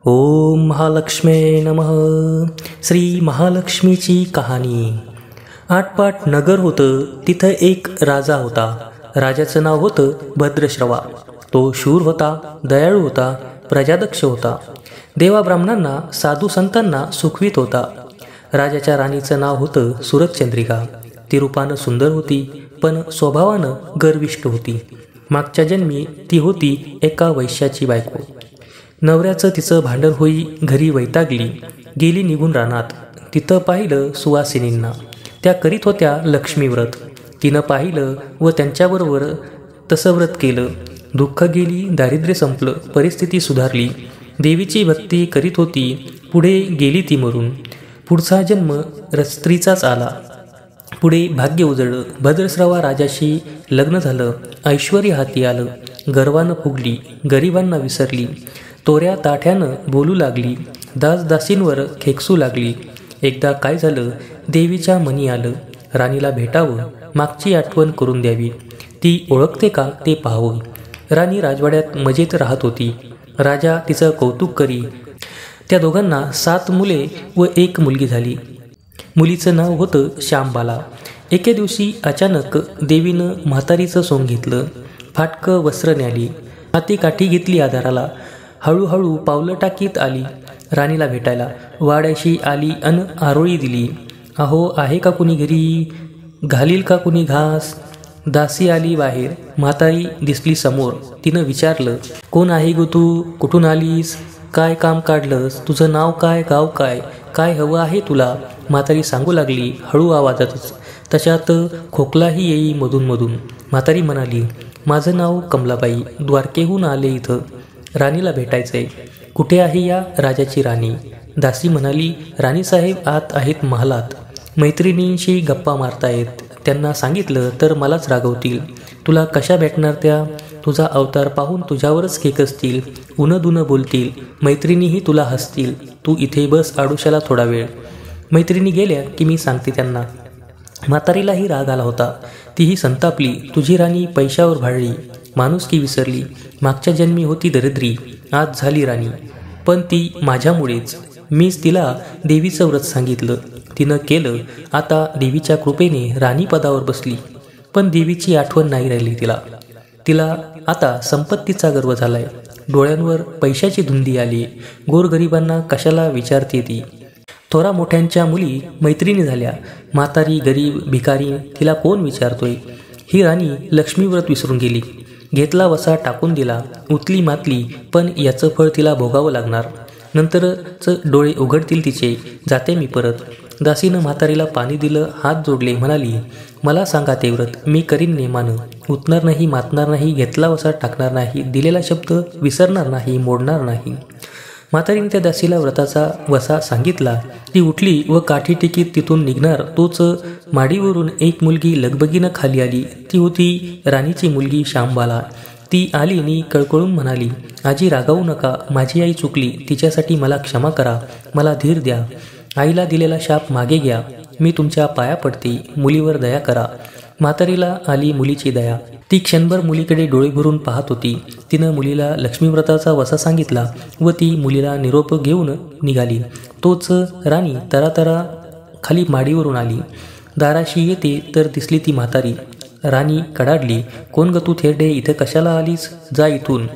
ओम महालक्ष्मे नमः. श्री महालक्ष्मीची कहाणी. आटपाट नगर होतं. तिथं एक राजा होता. राजाचं नाव होतं भद्रश्रवा. तो शूर होता, दयाळू होता, प्रजादक्ष होता. देवा ब्राह्मणांना, साधू संतांना सुखवीत होता. राजाच्या राणीचं नाव होतं सुरतचंद्रिका. ती रूपानं सुंदर होती, पण स्वभावानं गर्विष्ठ होती. मागच्या जन्मी ती होती एका वैश्याची बायको. नवऱ्याचं तिचं भांडण होई घरी वैतागली, गेली निघून रानात. तिथं पाहिलं सुवासिनींना. त्या करीत होत्या लक्ष्मीव्रत. तिनं पाहिलं व त्यांच्याबरोबर तसं व्रत केलं. दुःख गेली, दारिद्र्य संपलं, परिस्थिती सुधारली. देवीची भक्ती करीत होती, पुढे गेली ती मरून. पुढचा जन्म स्त्रीचाच आला. पुढे भाग्य उजळलं. भद्रश्रवा राजाशी लग्न झालं. ऐश्वर्य हाती आलं. गर्वानं फुगली, गरिबांना विसरली. तोऱ्या ताठ्यानं बोलू लागली. दासदासींवर खेकसू लागली. एकदा काय झालं, देवीच्या मनी आलं. राणीला भेटावं, मागची आठवण करून द्यावी. ती ओळखते का ते पाहावं. राणी राजवाड्यात मजेत राहत होती. राजा तिचं कौतुक करी. त्या दोघांना 7 मुले व 1 मुलगी झाली. मुलीचं नाव होतं श्यामबाला. एके दिवशी अचानक देवीनं म्हातारीचं सोंग घेतलं. फाटकं वस्त्र न्याली, हाती काठी घेतली आधाराला. हळूहळू पावलं टाकीत आली राणीला भेटायला. वाड्याशी आली अन आरोळी दिली. अहो, आहे का कुणी घरी? घालील का कुणी घास? दासी आली बाहेर. म्हातारी दिसली समोर. तिनं विचारलं, कोण आहे गो तू? कुठून आलीस? काय काम काढलंस? तुझं नाव काय? गाव काय? काय हवं आहे तुला? म्हातारी सांगू लागली हळू आवाजातच. तशात खोकलाही येई मधून मधून. म्हातारी म्हणाली, माझं नाव कमलाबाई, द्वारकेहून आले इथं. राणीला भेटायचंय. कुठे आहे या राजाची राणी? दासी म्हणाली, राणीसाहेब आत आहेत महालात. मैत्रिणींशी गप्पा मारतायत. त्यांना सांगितलं तर मलाच रागवतील. तुला कशा भेटणार त्या? तुझा अवतार पाहून तुझ्यावरच खेकसतील, उनं बोलतील. मैत्रिणीही तुला हसतील. तू इथे बस आडुशाला थोडा वेळ. मैत्रिणी गेल्या की मी सांगते त्यांना. म्हातारीलाही राग आला होता. तीही संतापली. तुझी राणी पैशावर भाळली, माणुसकी विसरली. मागच्या जन्मी होती दरिद्री, आज झाली राणी. पण ती माझ्यामुळेच. मीच तिला देवीचं व्रत सांगितलं, तिनं केलं. आता देवीच्या कृपेने राणी पदावर बसली. पण देवीची आठवण नाही राहिली तिला आता संपत्तीचा गर्व झालाय. डोळ्यांवर पैशाची धुंदी आली. गोरगरिबांना कशाला विचारते ती? थोरा मोठ्यांच्या मुली मैत्रिणी झाल्या. म्हातारी, गरीब, भिकारी तिला कोण विचारतोय? ही राणी लक्ष्मीव्रत विसरून गेली. घेतला वसा टाकून दिला. उतली मातली, पण याचं फळ तिला भोगावं लागणार. नंतरच डोळे उघडतील तिचे. जाते मी परत. दासीनं म्हातारीला पाणी दिलं, हात जोडले, म्हणाली, मला सांगा ते व्रत, मी करीन नेमानं. उतणार नाही, मातणार नाही, घेतला वसा टाकणार नाही, दिलेला शब्द विसरणार नाही, मोडणार नाही. म्हातारीने त्या दासीला व्रताचा वसा सांगितला. ती उठली व काठी टेकीत तिथून निघणार तोच माडीवरून एक मुलगी लगबगीनं खाली आली. ती होती राणीची मुलगी श्यामबाला. ती आली आणि कळकळून म्हणाली, आजी रागावू नका, माझी आई चुकली, तिच्यासाठी मला क्षमा करा, मला धीर द्या. आईला दिलेला शाप मागे घ्या, मी तुमच्या पाया पडते, मुलीवर दया करा. म्हातारीला आली मुलीची दया. ती क्षणभर मुलीकडे डोळे भरून पाहत होती. तिनं मुलीला लक्ष्मीव्रताचा वसा सांगितला व ती मुलीला निरोप घेऊन निघाली. तोच राणी तरातरा खाली माडीवरून आली. दाराशी येते तर दिसली ती म्हातारी. राणी कडाडली, कोण ग तू थेरडे? इथं कशाला आलीस? जा इथून,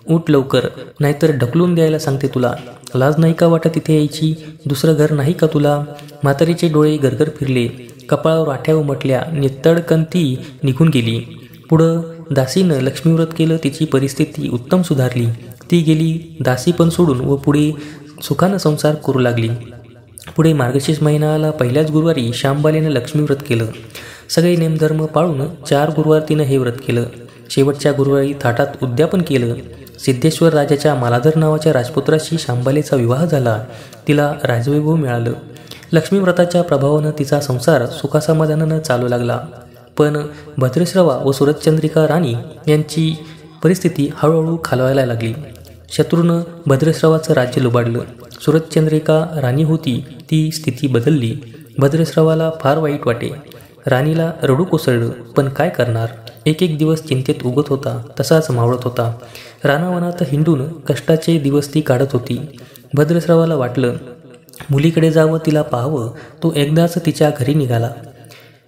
उठ लवकर, नाहीतर ढकलून द्यायला सांगते तुला. लाज नाही का वाटत इथे यायची? दुसरं घर नाही का तुला? म्हातारीचे डोळे गरगर फिरले. कपाळावर आठ्या उमटल्या. नित्तडकन ती निघून गेली. पुढं दासीनं लक्ष्मीव्रत केलं. तिची परिस्थिती उत्तम सुधारली. ती गेली दासी पण सोडून व पुढे सुखानं संसार करू लागली. पुढे मार्गशीर्ष महिना आला. पहिल्याच गुरुवारी श्यामबालेनं लक्ष्मीव्रत केलं. सगळे नेमधर्म पाळून 4 गुरुवार तिनं हे व्रत केलं. शेवटच्या गुरुवारी थाटात उद्यापन केलं. सिद्धेश्वर राजाच्या मालाधर नावाच्या राजपुत्राशी श्यामबालेचा विवाह झाला. तिला राजवैभव मिळालं. लक्ष्मीव्रताच्या प्रभावानं तिचा संसार सुखासमाधानानं चालू लागला. पण भद्रश्रवा व सुरतचंद्रिका राणी यांची परिस्थिती हळूहळू खालवायला लागली. शत्रूनं भद्रश्रवाचं राज्य लुबाडलं. सुरतचंद्रिका राणी होती ती स्थिती बदलली. भद्रश्रवाला फार वाईट वाटे. राणीला रडू कोसळलं. पण काय करणार? एक दिवस चिंतेत उगत होता, तसाच मावळत होता. रानावनात हिंडून कष्टाचे दिवस ती काढत होती. भद्रश्रवाला वाटलं मुलीकडे जावं, तिला पाहावं. तो एकदाच तिच्या घरी निघाला.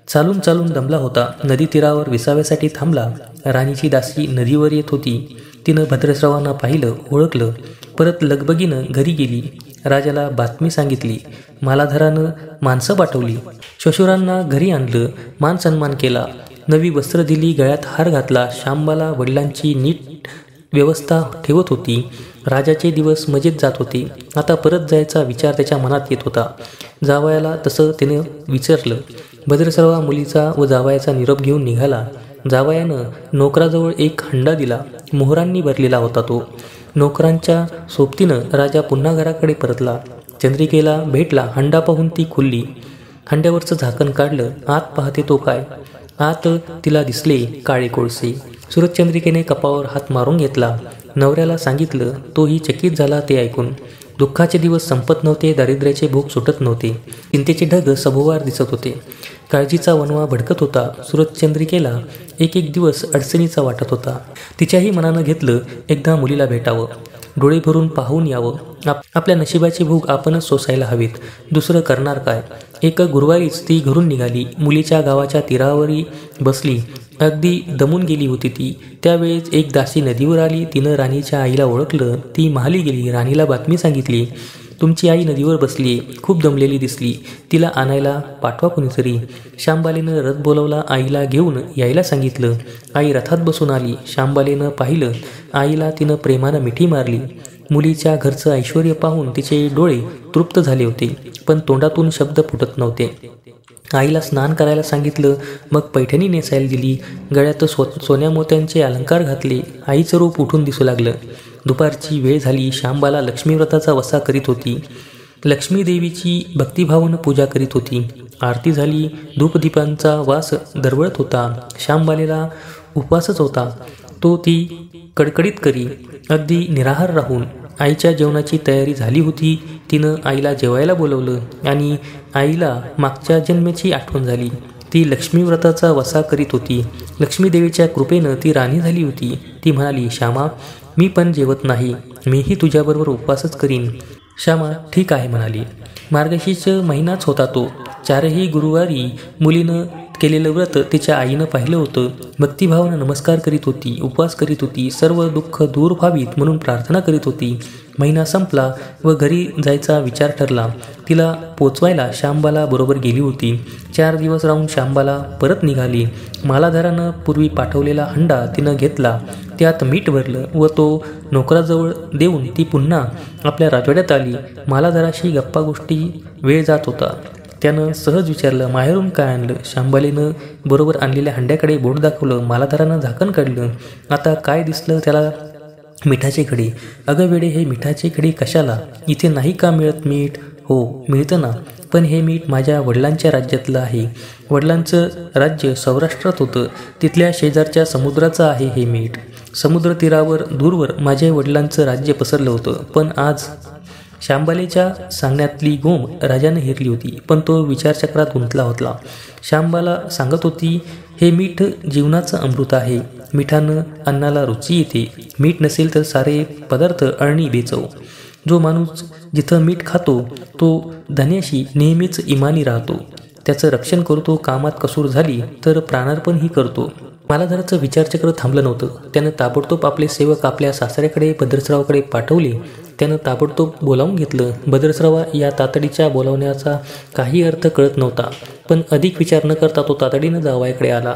चालून चालून दमला होता. नदी तीरावर विसाव्यासाठी थांबला. राणीची दासी नदीवर येत होती. तिनं भद्रश्रवांना पाहिलं, ओळखलं. परत लगबगीनं घरी गेली. राजाला बातमी सांगितली. मालाधरानं माणसं पाठवली. श्वशुरांना घरी आणलं. मान सन्मान केला. नवी वस्त्र दिली. गळ्यात हार घातला. शांबाला वडिलांची नीट व्यवस्था ठेवत होती. राजाचे दिवस मजेत जात होते. आता परत जायचा विचार त्याच्या मनात येत होता. जावयाला तसं त्यानं विचारलं. भद्रश्रवा मुलीचा व जावयाचा निरोप घेऊन निघाला. जावयानं नोकराजवळ एक हंडा दिला. मोहरांनी भरलेला होता तो. नोकरांच्या सोबतीनं राजा पुन्हा घराकडे परतला. चंद्रिकेला भेटला. हंडा पाहून ती खुलली. हंड्यावरचं झाकण काढलं. आत पाहते तो काय, आत तिला दिसले काळे कोळसे. सूरजचंद्रिकेने कपावर हात मारून घेतला. नवऱ्याला सांगितलं. तोही चकित झाला ते ऐकून. दुःखाचे दिवस संपत नव्हते. दारिद्र्याचे भोग सुटत नव्हते. चिंतेचे ढग सभोवार दिसत होते. काळजीचा वणवा भडकत होता. सूरजचंद्रिकेला एक एक दिवस अडचणीचा वाटत होता. तिच्याही मनानं घेतलं एकदा मुलीला भेटावं, डोळे भरून पाहून यावं. आपल्या नशिबाची भूक आपणच सोसायला हवीत. दुसरं करणार काय. एक गुरुवारीच ती घरून निघाली. मुलीच्या गावाच्या तीरावरी बसली. अगदी दमून गेली होती ती. त्यावेळेस एक दासी नदीवर आली. तिनं राणीच्या आईला ओळखलं. ती महाली गेली. राणीला बातमी सांगितली. तुमची आई नदीवर बसली, खूप दमलेली दिसली. तिला आणायला पाठवा कुणीतरी. शांबालेनं रथ बोलवला. आईला घेऊन यायला सांगितलं. आई रथात बसून आली. शांबालेनं पाहिलं. आईला तिनं प्रेमानं मिठी मारली. मुलीच्या घरचं ऐश्वर्य पाहून तिचे डोळे तृप्त झाले होते, पण तोंडातून शब्द फुटत नव्हते. आईला स्नान करायला सांगितलं. मग पैठणी नेसायला दिली. गळ्यात सोन्या मोत्यांचे अलंकार घातले. आईचं रूप उठून दिसू लागलं. दुपारची वेळ झाली. शांबाला लक्ष्मी व्रताचा वसा करीत होती. लक्ष्मी देवीची भक्तिभावानं पूजा करीत होती. आरती झाली. धूपदीपांचा वास दरवळत होता. शांबालेला उपवासच होता. तो ती कडकडीत करी, अगदी निराहार राहून. आईच्या जेवणाची तयारी झाली होती. तिनं आईला जेवायला बोलवलं आणि आईला मागच्या जन्माची आठवण झाली. ती लक्ष्मी व्रताचा वसा करीत होती. लक्ष्मी देवीच्या कृपेनं ती राणी झाली होती. ती म्हणाली, श्यामा, मी पण जेवत नाही. मीही तुझ्याबरोबर उपवासच करीन. श्यामा ठीक आहे म्हणाली. मार्गशीर्ष महिनाच होता तो. 4ही गुरुवारी मुलीनं केलेलं व्रत तिच्या आईनं पाहिलं होतं. भक्तिभावानं नमस्कार करीत होती. उपवास करीत होती. सर्व दुःख दूर व्हावीत म्हणून प्रार्थना करीत होती. महिना संपला व घरी जायचा विचार ठरला. तिला पोचवायला शांबाला बरोबर गेली होती. 4 दिवस राहून शांबाला परत निघाली. मालाधारानं पूर्वी पाठवलेला हंडा तिनं घेतला. त्यात मीठ भरलं व तो नोकराजवळ देऊन ती पुन्हा आपल्या राजवाड्यात आली. मालाधाराशी गप्पा गोष्टी वेळ जात होता. त्यानं सहज विचारलं, माहेरून काय आणलं. शांबालेनं बरोबर आणलेल्या हंड्याकडे बोट दाखवलं. मालाधारानं झाकण काढलं. आता काय दिसलं त्याला? मिठाचे खडे. अगं वेडे, हे मिठाचे खडे कशाला? इथे नाही का मिळत मीठ? हो मिळतं ना, पण हे मीठ माझ्या वडिलांच्या राज्यातलं आहे. वडिलांचं राज्य सौराष्ट्रात होतं. तिथल्या शेजारच्या समुद्राचं आहे हे मीठ. समुद्र तीरावर दूरवर माझ्या वडिलांचं राज्य पसरलं होतं. पण आज शांबालेच्या सांगण्यातली गोम राजानं हेरली होती, पण तो विचारचक्रात गुंतला होता. शांबाला सांगत होती, हे मीठ जीवनाचं अमृत आहे. मिठानं अन्नाला रुची येते. मीठ नसेल तर सारे पदार्थ अळणी बेचव. जो माणूस जिथं मीठ खातो तो धन्याशी नेहमीच इमानी राहतो. त्याचं रक्षण करतो. कामात कसूर झाली तर प्राणार्पणही करतो. मालाधाराचं विचारचक्र थांबलं नव्हतं. त्यानं ताबडतोब आपले सेवक आपल्या सासऱ्याकडे भद्रश्रवाकडे पाठवले. त्यानं ताबडतोब बोलावून घेतलं. भद्रश्रवा या तातडीच्या बोलावण्याचा काही अर्थ कळत नव्हता, पण अधिक विचार न करता तो तातडीनं जावयाकडे आला.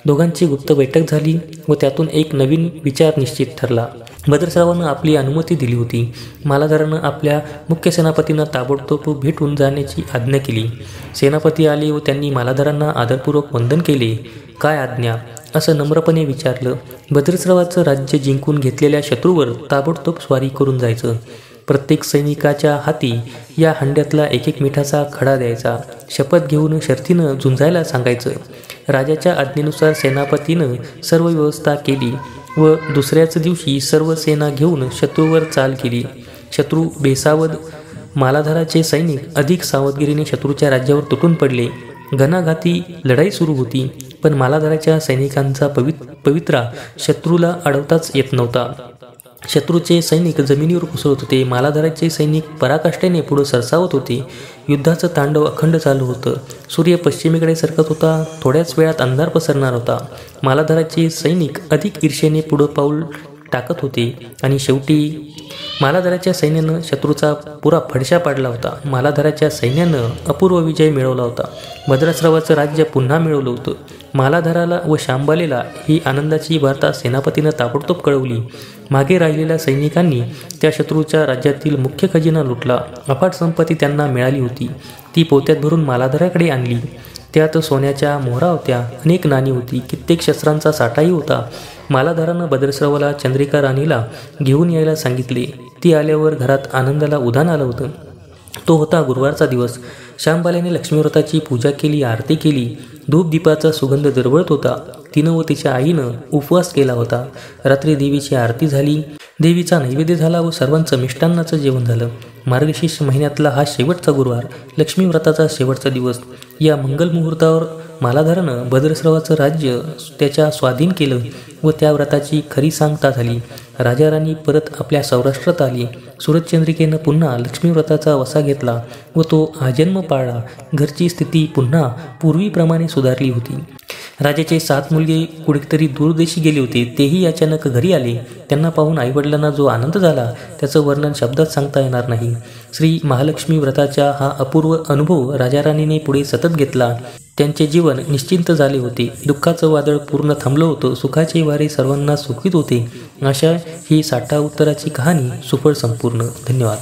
दोघांची गुप्त बैठक झाली व त्यातून एक नवीन विचार निश्चित ठरला. भद्रश्रवानं आपली अनुमती दिली होती. मालाधारानं आपल्या मुख्य सेनापतींना ताबडतोब भेटून जाण्याची आज्ञा केली. सेनापती आले व त्यांनी मालाधारांना आदरपूर्वक वंदन केले. काय आज्ञा? असं नम्रपणे विचारलं. भद्रश्रवाचं राज्य जिंकून घेतलेल्या शत्रूवर ताबडतोब स्वारी करून जायचं. प्रत्येक सैनिकाच्या हाती या हंड्यातला एक मिठाचा खडा द्यायचा. शपथ घेऊन शर्थीनं झुंजायला सांगायचं. राजाच्या आज्ञेनुसार सेनापतीनं सर्व व्यवस्था केली व दुसऱ्याच दिवशी सर्व सेना घेऊन शत्रूवर चाल केली. शत्रू बेसावध. मालाधाराचे सैनिक अधिक सावधगिरीने शत्रूच्या राज्यावर तुटून पडले. घणाघाती लढाई सुरू होती, पण मालाधाराच्या सैनिकांचा पवित्रा शत्रूला अडवताच येत नव्हता. शत्रूचे सैनिक जमिनीवर कोसळत होते. मालाधाराचे सैनिक पराकाष्ठेने पुढे सरसावत होते. युद्धाचं तांडव अखंड चालू होतं. सूर्य पश्चिमेकडे सरकत होता. थोड्याच वेळात अंधार पसरणार होता. मालाधाराचे सैनिक अधिक ईर्षेने पुढं पाऊल टाकत होते आणि शेवटी मालाधाराच्या सैन्यानं शत्रूचा पुरा फडशा पाडला होता. मालाधाराच्या सैन्यानं अपूर्व विजय मिळवला होता. भद्रश्रवाचं राज्य पुन्हा मिळवलं होतं. मालाधाराला व शांबालेला ही आनंदाची वार्ता सेनापतीनं ताबडतोब कळवली. मागे राहिलेल्या सैनिकांनी त्या शत्रूच्या राज्यातील मुख्य खजिना लुटला. अफाट संपत्ती त्यांना मिळाली होती. ती पोत्यात भरून मालाधाराकडे आणली. त्यात सोन्याच्या मोहरा होत्या. अनेक नाणी होती. कित्येक शस्त्रांचा साठाही होता. मालाधारानं भद्रश्रवाला चंद्रिका राणीला घेऊन यायला सांगितले. ती आल्यावर घरात आनंदाला उधाण आलं होतं. तो होता गुरुवारचा दिवस. शांबाल्याने लक्ष्मीव्रताची पूजा केली, आरती केली. धूपदीपाचा सुगंध दरवळत होता. तिनं व तिच्या आईनं उपवास केला होता. रात्री देवीची आरती झाली. देवीचा नैवेद्य झाला व सर्वांचं मिष्टान्नाचं जेवण झालं. मार्गशीर्ष महिन्यातला हा शेवटचा गुरुवार, लक्ष्मीव्रताचा शेवटचा दिवस. या मंगल मुहूर्तावर मालाधारानं भद्रश्रवाचं राज्य त्याच्या स्वाधीन केलं व त्या व्रताची खरी सांगता झाली. राजा राणी परत आपल्या सौराष्ट्रात आली. सूरजचंद्रिकेनं पुन्हा लक्ष्मीव्रताचा वसा घेतला व तो आजन्म पाळला. घरची स्थिती पुन्हा पूर्वीप्रमाणे सुधारली होती. राजाचे 7 मुलगे कुठेतरी दूरदेशी गेले होते. तेही अचानक घरी आले. त्यांना पाहून आईवडिलांना जो आनंद झाला त्याचं वर्णन शब्दात सांगता येणार नाही. श्री महालक्ष्मी व्रताचा हा अपूर्व अनुभव राजाराणीने पुढे सतत घेतला. त्यांचे जीवन निश्चिंत झाले होते. दुःखाचं वादळ पूर्ण थांबलं होतं. सुखाचे वारे सर्वांना सुखवीत होते. अशा ही 60 उत्तराची कहाणी सुफळ संपूर्ण. धन्यवाद.